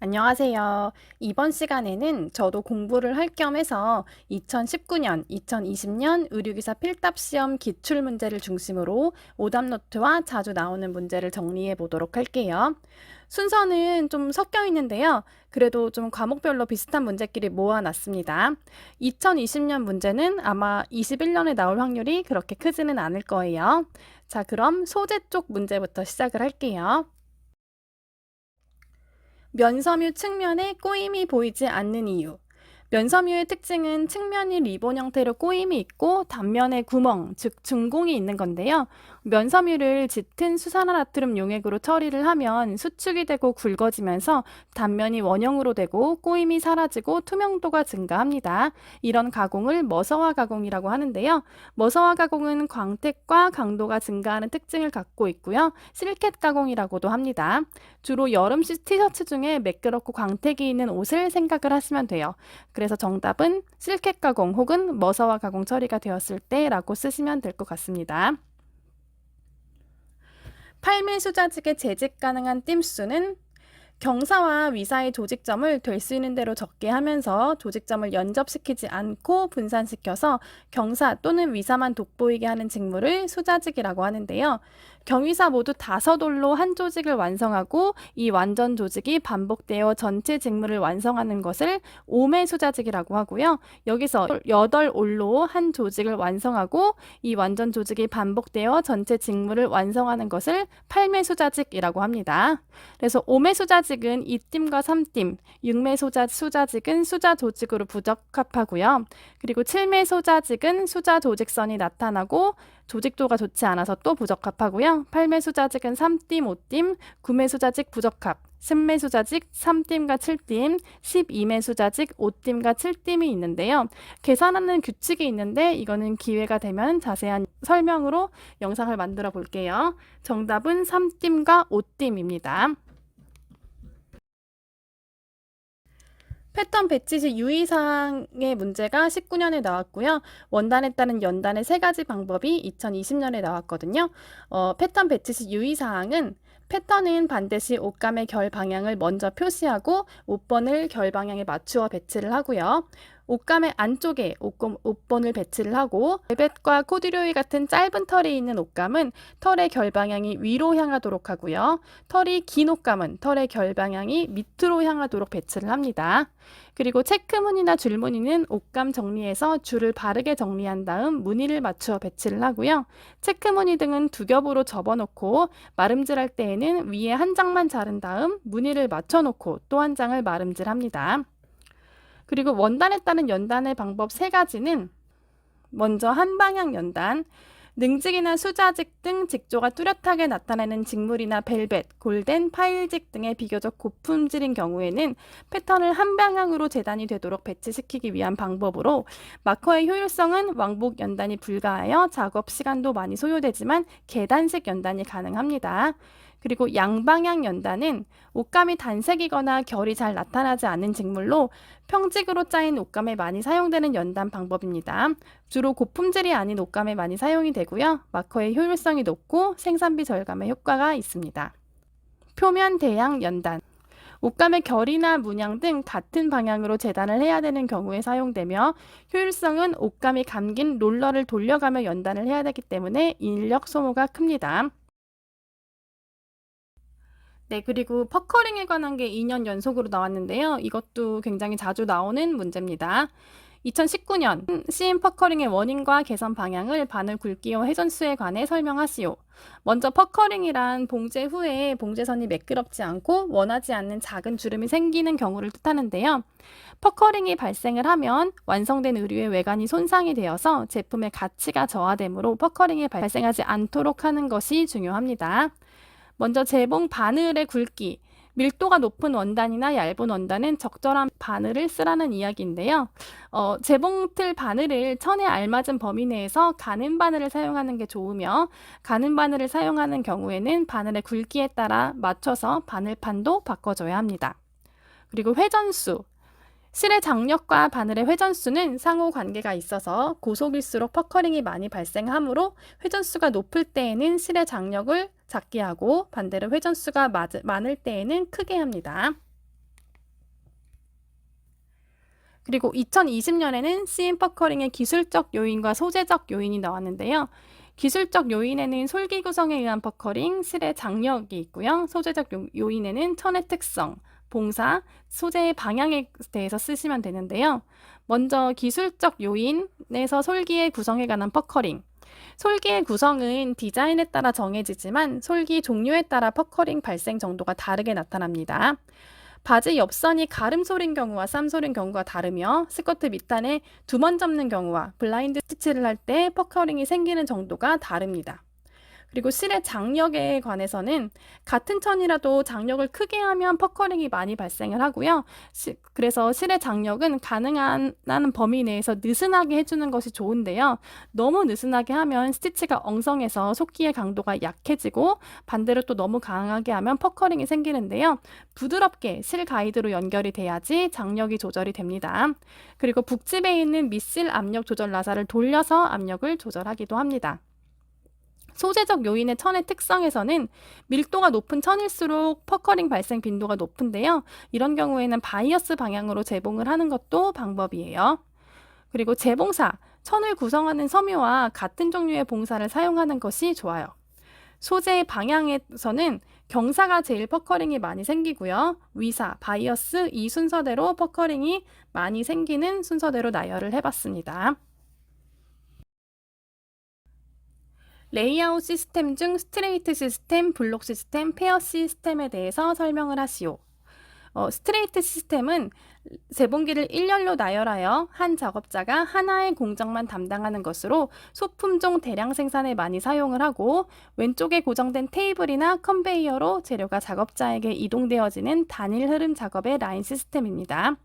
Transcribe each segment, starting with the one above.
안녕하세요. 이번 시간에는 저도 공부를 할 겸 해서 2019년, 2020년 의료기사 필답 시험 기출 문제를 중심으로 오답 노트와 자주 나오는 문제를 정리해 보도록 할게요. 순서는 좀 섞여 있는데요. 그래도 좀 과목별로 비슷한 문제끼리 모아놨습니다. 2020년 문제는 아마 21년에 나올 확률이 그렇게 크지는 않을 거예요. 자, 그럼 소재 쪽 문제부터 시작을 할게요. 면섬유 측면에 꼬임이 보이지 않는 이유. 면섬유의 특징은 측면이 리본 형태로 꼬임이 있고 단면에 구멍, 즉 증공이 있는 건데요. 면섬유를 짙은 수산화나트륨 용액으로 처리를 하면 수축이 되고 굵어지면서 단면이 원형으로 되고 꼬임이 사라지고 투명도가 증가합니다. 이런 가공을 머서화 가공이라고 하는데요. 머서화 가공은 광택과 강도가 증가하는 특징을 갖고 있고요. 실켓 가공이라고도 합니다. 주로 여름 티셔츠 중에 매끄럽고 광택이 있는 옷을 생각을 하시면 돼요. 그래서 정답은 실켓 가공 혹은 머서화 가공 처리가 되었을 때라고 쓰시면 될 것 같습니다. 팔매수자직의 재직 가능한 띰수는 경사와 위사의 조직점을 될 수 있는 대로 적게 하면서 조직점을 연접시키지 않고 분산시켜서 경사 또는 위사만 돋보이게 하는 직무를 수자직이라고 하는데요. 경위사 모두 5올로 한 조직을 완성하고 이 완전 조직이 반복되어 전체 직무를 완성하는 것을 5매 수자직이라고 하고요. 여기서 8올로 한 조직을 완성하고 이 완전 조직이 반복되어 전체 직무를 완성하는 것을 8매 수자직이라고 합니다. 그래서 5매 수자직은 2띰과 3띰, 6매 수자직은 수자 조직으로 부적합하고요. 그리고 7매 수자직은 수자 조직선이 나타나고 조직도가 좋지 않아서 또 부적합하고요. 8매 수자직은 3띰, 5띰, 9매 수자직 부적합, 10매 수자직 3띰과 7띰, 12매 수자직 5띰과 7띰이 있는데요. 계산하는 규칙이 있는데 이거는 기회가 되면 자세한 설명으로 영상을 만들어 볼게요. 정답은 3띰과 5띰입니다. 패턴 배치 시 유의사항의 문제가 19년에 나왔고요. 원단에 따른 연단의 3가지 방법이 2020년에 나왔거든요. 패턴 배치 시 유의사항은 패턴은 반드시 옷감의 결 방향을 먼저 표시하고 옷번을 결 방향에 맞추어 배치를 하고요. 옷감의 안쪽에 옷번을 배치를 하고 벨벳과 코듀로이 같은 짧은 털이 있는 옷감은 털의 결 방향이 위로 향하도록 하고요. 털이 긴 옷감은 털의 결 방향이 밑으로 향하도록 배치를 합니다. 그리고 체크무늬나 줄무늬는 옷감 정리해서 줄을 바르게 정리한 다음 무늬를 맞추어 배치를 하고요. 체크무늬 등은 두 겹으로 접어놓고 마름질할 때에는 위에 한 장만 자른 다음 무늬를 맞춰놓고 또 한 장을 마름질합니다. 그리고 원단에 따른 연단의 방법 3가지는 먼저 한방향 연단, 능직이나 수자직 등 직조가 뚜렷하게 나타나는 직물이나 벨벳, 골덴, 파일직 등의 비교적 고품질인 경우에는 패턴을 한 방향으로 재단이 되도록 배치시키기 위한 방법으로 마커의 효율성은 왕복 연단이 불가하여 작업 시간도 많이 소요되지만 계단식 연단이 가능합니다. 그리고 양방향 연단은 옷감이 단색이거나 결이 잘 나타나지 않는 직물로 평직으로 짜인 옷감에 많이 사용되는 연단 방법입니다. 주로 고품질이 아닌 옷감에 많이 사용이 되고요. 마커의 효율성이 높고 생산비 절감의 효과가 있습니다. 표면 대양 연단. 옷감의 결이나 문양 등 같은 방향으로 재단을 해야 되는 경우에 사용되며 효율성은 옷감이 감긴 롤러를 돌려가며 연단을 해야 되기 때문에 인력 소모가 큽니다. 네, 그리고 퍼커링에 관한 게 2년 연속으로 나왔는데요. 이것도 굉장히 자주 나오는 문제입니다. 2019년 시인 퍼커링의 원인과 개선 방향을 바늘 굵기와 회전수에 관해 설명하시오. 먼저 퍼커링이란 봉제 후에 봉제선이 매끄럽지 않고 원하지 않는 작은 주름이 생기는 경우를 뜻하는데요. 퍼커링이 발생을 하면 완성된 의류의 외관이 손상이 되어서 제품의 가치가 저하되므로 퍼커링이 발생하지 않도록 하는 것이 중요합니다. 먼저 재봉 바늘의 굵기, 밀도가 높은 원단이나 얇은 원단은 적절한 바늘을 쓰라는 이야기인데요. 재봉틀 바늘을 천에 알맞은 범위 내에서 가는 바늘을 사용하는 게 좋으며 가는 바늘을 사용하는 경우에는 바늘의 굵기에 따라 맞춰서 바늘판도 바꿔줘야 합니다. 그리고 회전수. 실의 장력과 바늘의 회전수는 상호 관계가 있어서 고속일수록 퍼커링이 많이 발생하므로 회전수가 높을 때에는 실의 장력을 작게 하고 반대로 회전수가 많을 때에는 크게 합니다. 그리고 2020년에는 CM 퍼커링의 기술적 요인과 소재적 요인이 나왔는데요. 기술적 요인에는 솔기 구성에 의한 퍼커링, 실의 장력이 있고요. 소재적 요인에는 천의 특성, 봉사, 소재의 방향에 대해서 쓰시면 되는데요. 먼저 기술적 요인에서 솔기의 구성에 관한 퍼커링. 솔기의 구성은 디자인에 따라 정해지지만 솔기 종류에 따라 퍼커링 발생 정도가 다르게 나타납니다. 바지 옆선이 가름솔인 경우와 쌈솔인 경우가 다르며 스커트 밑단에 두번 접는 경우와 블라인드 스티치를 할 때 퍼커링이 생기는 정도가 다릅니다. 그리고 실의 장력에 관해서는 같은 천이라도 장력을 크게 하면 퍼커링이 많이 발생을 하고요. 그래서 실의 장력은 가능한 범위 내에서 느슨하게 해주는 것이 좋은데요. 너무 느슨하게 하면 스티치가 엉성해서 속기의 강도가 약해지고 반대로 또 너무 강하게 하면 퍼커링이 생기는데요. 부드럽게 실 가이드로 연결이 돼야지 장력이 조절이 됩니다. 그리고 북집에 있는 밑실 압력 조절 나사를 돌려서 압력을 조절하기도 합니다. 소재적 요인의 천의 특성에서는 밀도가 높은 천일수록 퍼커링 발생 빈도가 높은데요. 이런 경우에는 바이어스 방향으로 재봉을 하는 것도 방법이에요. 그리고 재봉사, 천을 구성하는 섬유와 같은 종류의 봉사를 사용하는 것이 좋아요. 소재의 방향에서는 경사가 제일 퍼커링이 많이 생기고요. 위사, 바이어스 이 순서대로 퍼커링이 많이 생기는 순서대로 나열을 해봤습니다. 레이아웃 시스템 중 스트레이트 시스템, 블록 시스템, 페어 시스템에 대해서 설명을 하시오. 스트레이트 시스템은 재봉기를 일렬로 나열하여 한 작업자가 하나의 공정만 담당하는 것으로 소품종 대량 생산에 많이 사용을 하고 왼쪽에 고정된 테이블이나 컨베이어로 재료가 작업자에게 이동되어지는 단일 흐름 작업의 라인 시스템입니다.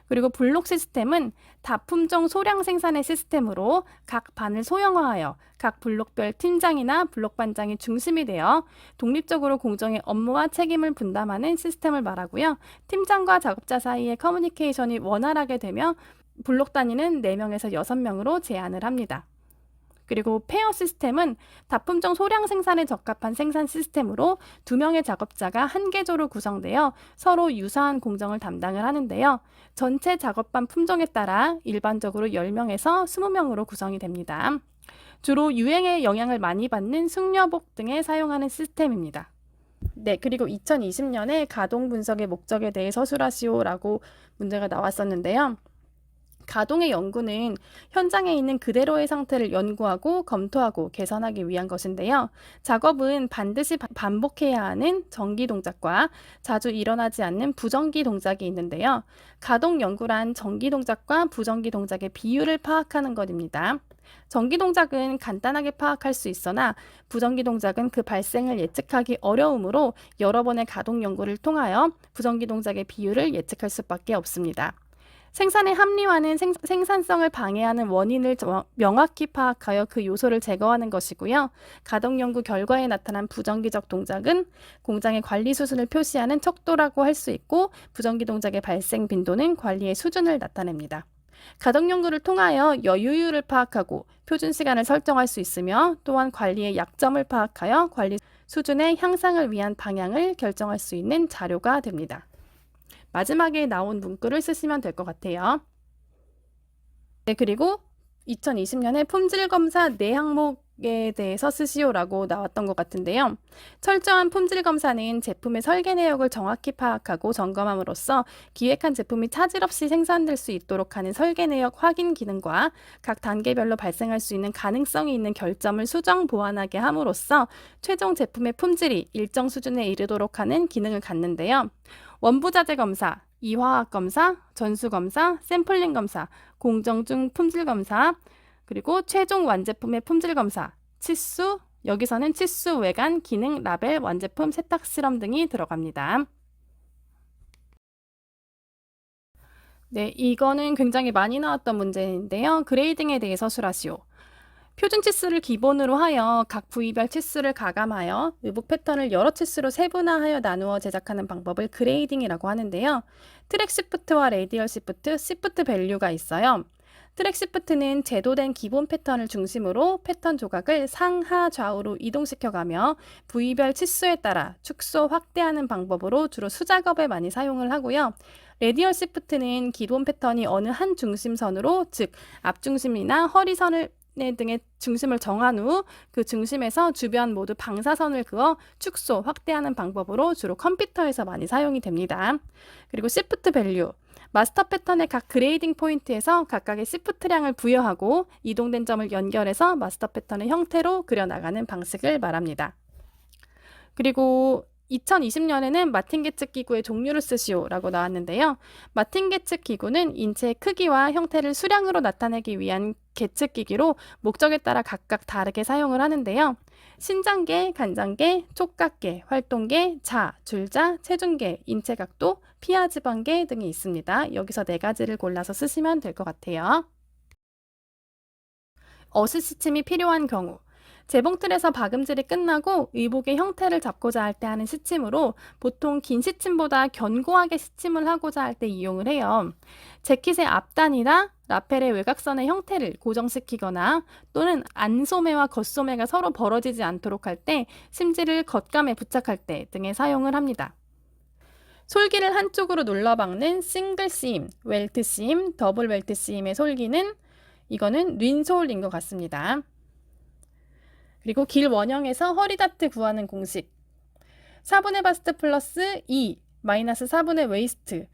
그리고 블록 시스템은 다품종 소량 생산의 시스템으로 각 반을 소형화하여 각 블록별 팀장이나 블록 반장이 중심이 되어 독립적으로 공정의 업무와 책임을 분담하는 시스템을 말하고요. 팀장과 작업자 사이의 커뮤니케이션이 원활하게 되며 블록 단위는 4명에서 6명으로 제한을 합니다. 그리고 페어 시스템은 다품종 소량 생산에 적합한 생산 시스템으로 2명의 작업자가 한 개조로 구성되어 서로 유사한 공정을 담당을 하는데요. 전체 작업반 품종에 따라 일반적으로 10명에서 20명으로 구성이 됩니다. 주로 유행에 영향을 많이 받는 숙녀복 등에 사용하는 시스템입니다. 네, 그리고 2020년에 가동 분석의 목적에 대해 서술하시오라고 문제가 나왔었는데요. 가동의 연구는 현장에 있는 그대로의 상태를 연구하고 검토하고 개선하기 위한 것인데요. 작업은 반드시 반복해야 하는 정기 동작과 자주 일어나지 않는 부정기 동작이 있는데요. 가동 연구란 정기 동작과 부정기 동작의 비율을 파악하는 것입니다. 정기 동작은 간단하게 파악할 수 있으나 부정기 동작은 그 발생을 예측하기 어려우므로 여러 번의 가동 연구를 통하여 부정기 동작의 비율을 예측할 수밖에 없습니다. 생산의 합리화는 생산성을 방해하는 원인을 명확히 파악하여 그 요소를 제거하는 것이고요. 가동 연구 결과에 나타난 부정기적 동작은 공장의 관리 수준을 표시하는 척도라고 할 수 있고 부정기 동작의 발생 빈도는 관리의 수준을 나타냅니다. 가동 연구를 통하여 여유율을 파악하고 표준 시간을 설정할 수 있으며 또한 관리의 약점을 파악하여 관리 수준의 향상을 위한 방향을 결정할 수 있는 자료가 됩니다. 마지막에 나온 문구를 쓰시면 될 것 같아요. 네, 그리고 2020년에 품질검사 4항목에 대해서 쓰시오라고 나왔던 것 같은데요. 철저한 품질검사는 제품의 설계 내역을 정확히 파악하고 점검함으로써 기획한 제품이 차질 없이 생산될 수 있도록 하는 설계 내역 확인 기능과 각 단계별로 발생할 수 있는 가능성이 있는 결점을 수정 보완하게 함으로써 최종 제품의 품질이 일정 수준에 이르도록 하는 기능을 갖는데요. 원부자재 검사, 이화학 검사, 전수 검사, 샘플링 검사, 공정중 품질 검사, 그리고 최종 완제품의 품질 검사, 치수, 여기서는 치수, 외관, 기능, 라벨, 완제품, 세탁 실험 등이 들어갑니다. 네, 이거는 굉장히 많이 나왔던 문제인데요. 그레이딩에 대해 서술하시오. 표준 치수를 기본으로 하여 각 부위별 치수를 가감하여 의복 패턴을 여러 치수로 세분화하여 나누어 제작하는 방법을 그레이딩이라고 하는데요. 트랙 시프트와 레디얼 시프트, 시프트 밸류가 있어요. 트랙 시프트는 제도된 기본 패턴을 중심으로 패턴 조각을 상하 좌우로 이동시켜가며 부위별 치수에 따라 축소, 확대하는 방법으로 주로 수작업에 많이 사용을 하고요. 레디얼 시프트는 기본 패턴이 어느 한 중심선으로, 즉 앞중심이나 허리선을 등의 중심을 정한 후 그 중심에서 주변 모두 방사선을 그어 축소, 확대하는 방법으로 주로 컴퓨터에서 많이 사용이 됩니다. 그리고 시프트 밸류. 마스터 패턴의 각 그레이딩 포인트에서 각각의 시프트량을 부여하고 이동된 점을 연결해서 마스터 패턴의 형태로 그려나가는 방식을 말합니다. 그리고 2020년에는 마틴 게츠 기구의 종류를 쓰시오라고 나왔는데요. 마틴 게츠 기구는 인체의 크기와 형태를 수량으로 나타내기 위한 계측기기로 목적에 따라 각각 다르게 사용을 하는데요. 신장계, 간장계, 촉각계, 활동계, 자, 줄자, 체중계, 인체각도, 피하지방계 등이 있습니다. 여기서 4가지를 골라서 쓰시면 될 것 같아요. 어시스침이 필요한 경우. 재봉틀에서 박음질이 끝나고 의복의 형태를 잡고자 할 때 하는 시침으로 보통 긴 시침보다 견고하게 시침을 하고자 할 때 이용을 해요. 재킷의 앞단이나 라펠의 외곽선의 형태를 고정시키거나 또는 안소매와 겉소매가 서로 벌어지지 않도록 할 때 심지를 겉감에 부착할 때 등에 사용을 합니다. 솔기를 한쪽으로 눌러박는 싱글 심, 웰트 심, 더블 웰트 심의 솔기는 이거는 린솔인 것 같습니다. 그리고 길 원형에서 허리 다트 구하는 공식. 4분의 바스트 플러스 2 마이너스 4분의 웨이스트를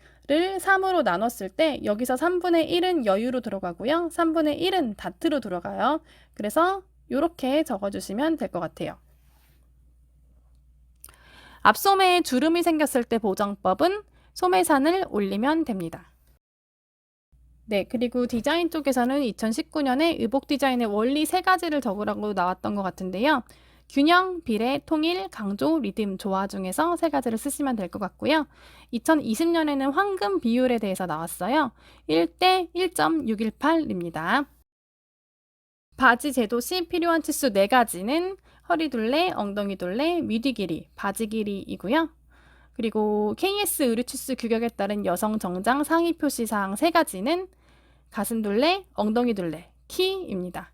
3으로 나눴을 때 여기서 3분의 1은 여유로 들어가고요. 3분의 1은 다트로 들어가요. 그래서 이렇게 적어주시면 될 것 같아요. 앞소매에 주름이 생겼을 때 보정법은 소매산을 올리면 됩니다. 네, 그리고 디자인 쪽에서는 2019년에 의복 디자인의 원리 3가지를 적으라고 나왔던 것 같은데요. 균형, 비례, 통일, 강조, 리듬, 조화 중에서 3가지를 쓰시면 될 것 같고요. 2020년에는 황금 비율에 대해서 나왔어요. 1대 1.618입니다. 바지 제도 시 필요한 치수 4가지는 허리 둘레, 엉덩이 둘레, 미디 길이, 바지 길이이고요. 그리고 KS 의류 치수 규격에 따른 여성 정장 상의 표시 사항 3가지는 가슴 둘레, 엉덩이 둘레, 키입니다.